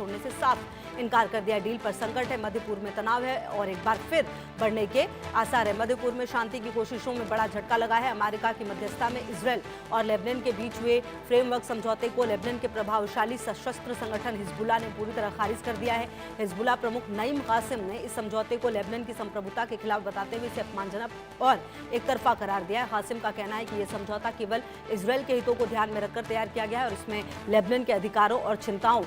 छोड़ने से साफ इनकार कर दिया। डील पर संकट है, मध्य पूर्व में तनाव है और एक बार फिर बढ़ने के आसार है। मध्य पूर्व में शांति की कोशिशों में बड़ा झटका लगा है। अमेरिका की मध्यस्थता में इजरायल और लेबनान के बीच हुए फ्रेमवर्क समझौते को लेबनान के प्रभावशाली सशस्त्र संगठन हिजबुल्लाह ने पूरी तरह खारिज कर दिया है। हिजबुल्लाह प्रमुख नईम कासिम ने इस समझौते को लेबनान की संप्रभुता के खिलाफ बताते हुए इसे अपमानजनक और एक तरफा करार दिया है। कासिम का कहना है कि यह समझौता केवल इजरायल के हितों को ध्यान में रखकर तैयार किया गया है और इसमें लेबनान के अधिकारों और चिंताओं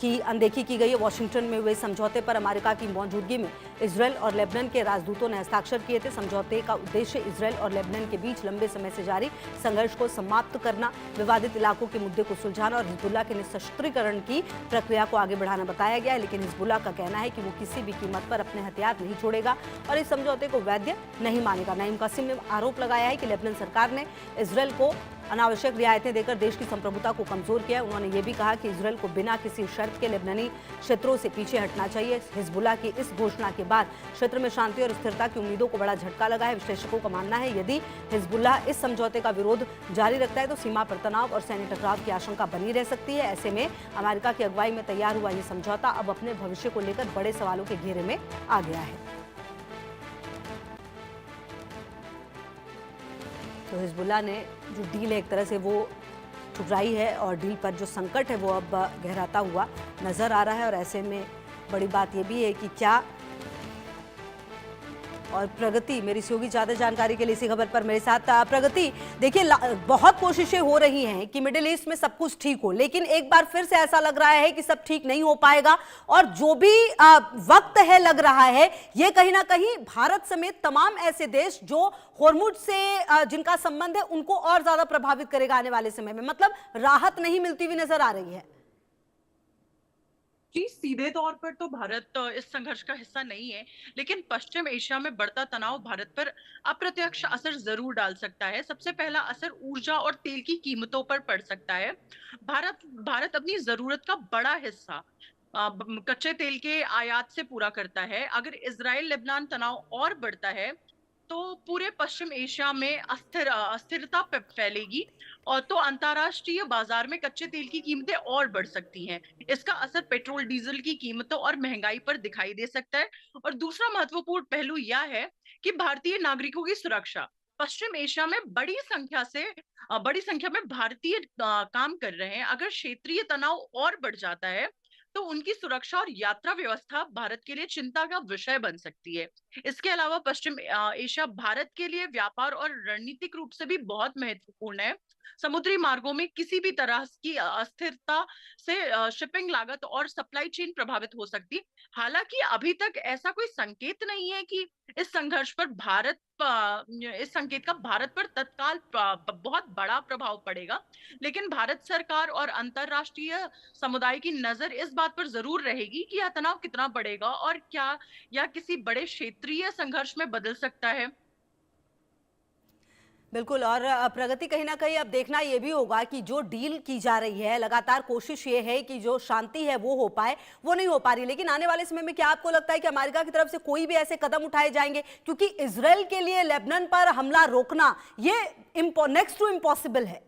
की अनदेखी की गई है। वॉशिंगटन में हुए समझौते पर अमेरिका की मौजूदगी में इजरायल और लेबनान के राजदूतों ने हस्ताक्षर किए थे। समझौते का उद्देश्य इजरायल और लेबनान के बीच लंबे समय से जारी संघर्ष को समाप्त करना, विवादित इलाकों के मुद्दे को सुलझाना और हिजबुल्लाह के निशस्त्रीकरण की प्रक्रिया को आगे बढ़ाना बताया गया है। लेकिन हिजबुल्लाह का कहना है कि वो किसी भी कीमत पर अपने हथियार नहीं छोड़ेगा और इस समझौते को वैध नहीं मानेगा। नईम कासिम ने आरोप लगाया है कि लेबनान सरकार ने इजरायल को अनावश्यक रियायतें देकर देश की संप्रभुता को कमजोर किया। उन्होंने ये भी कहा कि इजरायल को बिना किसी शर्त के लेबनानी क्षेत्रों से पीछे हटना चाहिए। हिजबुल्लाह की इस घोषणा के बाद क्षेत्र में शांति और स्थिरता की उम्मीदों को बड़ा झटका लगा है। विश्लेषकों का मानना है यदि हिजबुल्लाह इस समझौते का विरोध जारी रखता है तो सीमा पर तनाव और सैन्य टकराव की आशंका बनी रह सकती है। ऐसे में अमेरिका की अगुवाई में तैयार हुआ ये समझौता अब अपने भविष्य को लेकर बड़े सवालों के घेरे में आ गया है। तो हिजबुल्लाह ने जो डील है एक तरह से वो ठुकराई है और डील पर जो संकट है वो अब गहराता हुआ नजर आ रहा है। और ऐसे में बड़ी बात ये भी है कि क्या और प्रगति मेरी सहयोगी ज्यादा जानकारी के लिए इसी खबर पर मेरे साथ। प्रगति, देखिए बहुत कोशिशें हो रही हैं कि मिडिल ईस्ट में सब कुछ ठीक हो, लेकिन एक बार फिर से ऐसा लग रहा है कि सब ठीक नहीं हो पाएगा और जो भी वक्त है लग रहा है ये कहीं ना कहीं भारत समेत तमाम ऐसे देश जो होर्मुज से जिनका संबंध है उनको और ज्यादा प्रभावित करेगा आने वाले समय में। मतलब राहत नहीं मिलती हुई नजर आ रही है। जी, सीधे तौर पर तो भारत इस संघर्ष का हिस्सा नहीं है, लेकिन पश्चिम एशिया में बढ़ता तनाव भारत पर अप्रत्यक्ष असर जरूर डाल सकता है। सबसे पहला असर ऊर्जा और तेल की कीमतों पर पड़ सकता है। भारत भारत अपनी जरूरत का बड़ा हिस्सा कच्चे तेल के आयात से पूरा करता है। अगर इजराइल लेबनान तनाव और बढ़ता है तो पूरे पश्चिम एशिया में अस्थिरता फैलेगी और तो अंतर्राष्ट्रीय बाजार में कच्चे तेल की कीमतें और बढ़ सकती हैं। इसका असर पेट्रोल डीजल की कीमतों और महंगाई पर दिखाई दे सकता है। और दूसरा महत्वपूर्ण पहलू यह है कि भारतीय नागरिकों की सुरक्षा। पश्चिम एशिया में बड़ी संख्या में भारतीय काम कर रहे हैं। अगर क्षेत्रीय तनाव और बढ़ जाता है तो उनकी सुरक्षा और यात्रा व्यवस्था भारत के लिए चिंता का विषय बन सकती है। इसके अलावा पश्चिम एशिया भारत के लिए व्यापार और रणनीतिक रूप से भी बहुत महत्वपूर्ण है। समुद्री मार्गों में किसी भी तरह की अस्थिरता से शिपिंग लागत और सप्लाई चेन प्रभावित हो सकती। हालांकि अभी तक ऐसा कोई संकेत नहीं है कि इस संघर्ष पर इस संकेत का भारत पर तत्काल बहुत बड़ा प्रभाव पड़ेगा। लेकिन भारत सरकार और अंतरराष्ट्रीय समुदाय की नजर इस बात पर जरूर रहेगी कि यह तनाव कितना बढ़ेगा और क्या यह किसी बड़े क्षेत्रीय संघर्ष में बदल सकता है। बिल्कुल। और प्रगति कहीं ना कहीं अब देखना यह भी होगा कि जो डील की जा रही है लगातार कोशिश ये है कि जो शांति है वो हो पाए, वो नहीं हो पा रही। लेकिन आने वाले समय में क्या आपको लगता है कि अमेरिका की तरफ से कोई भी ऐसे कदम उठाए जाएंगे? क्योंकि इजरायल के लिए लेबनान पर हमला रोकना ये नेक्स्ट टू इम्पॉसिबल है।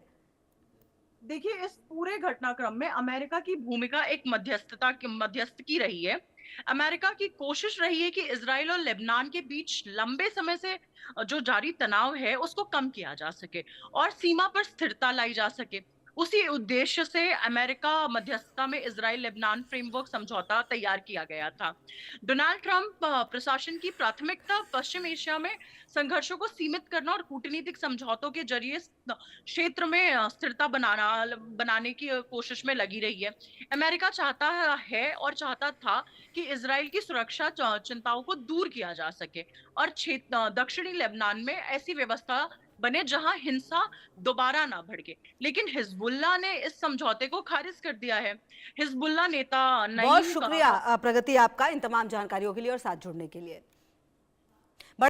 देखिए, इस पूरे घटनाक्रम में अमेरिका की भूमिका एक मध्यस्थ की रही है। अमेरिका की कोशिश रही है कि इजराइल और लेबनान के बीच लंबे समय से जो जारी तनाव है उसको कम किया जा सके और सीमा पर स्थिरता लाई जा सके। उसी उद्देश्य से अमेरिका मध्यस्थता में इजराइल लेबनान फ्रेमवर्क समझौता तैयार किया गया था। डोनाल्ड ट्रंप प्रशासन की प्राथमिकता पश्चिम एशिया में संघर्षों को सीमित करना और कूटनीतिक समझौतों के जरिए क्षेत्र में स्थिरता बनाने की कोशिश में लगी रही है। अमेरिका चाहता है और चाहता था कि इजराइल की सुरक्षा चिंताओं को दूर किया जा सके और दक्षिणी लेबनान में ऐसी व्यवस्था बने जहां हिंसा दोबारा ना भड़के। लेकिन हिजबुल्लाह ने इस समझौते को खारिज कर दिया है। हिजबुल्लाह नेता बहुत नईम शुक्रिया प्रगति आपका इन तमाम जानकारियों के लिए और साथ जुड़ने के लिए।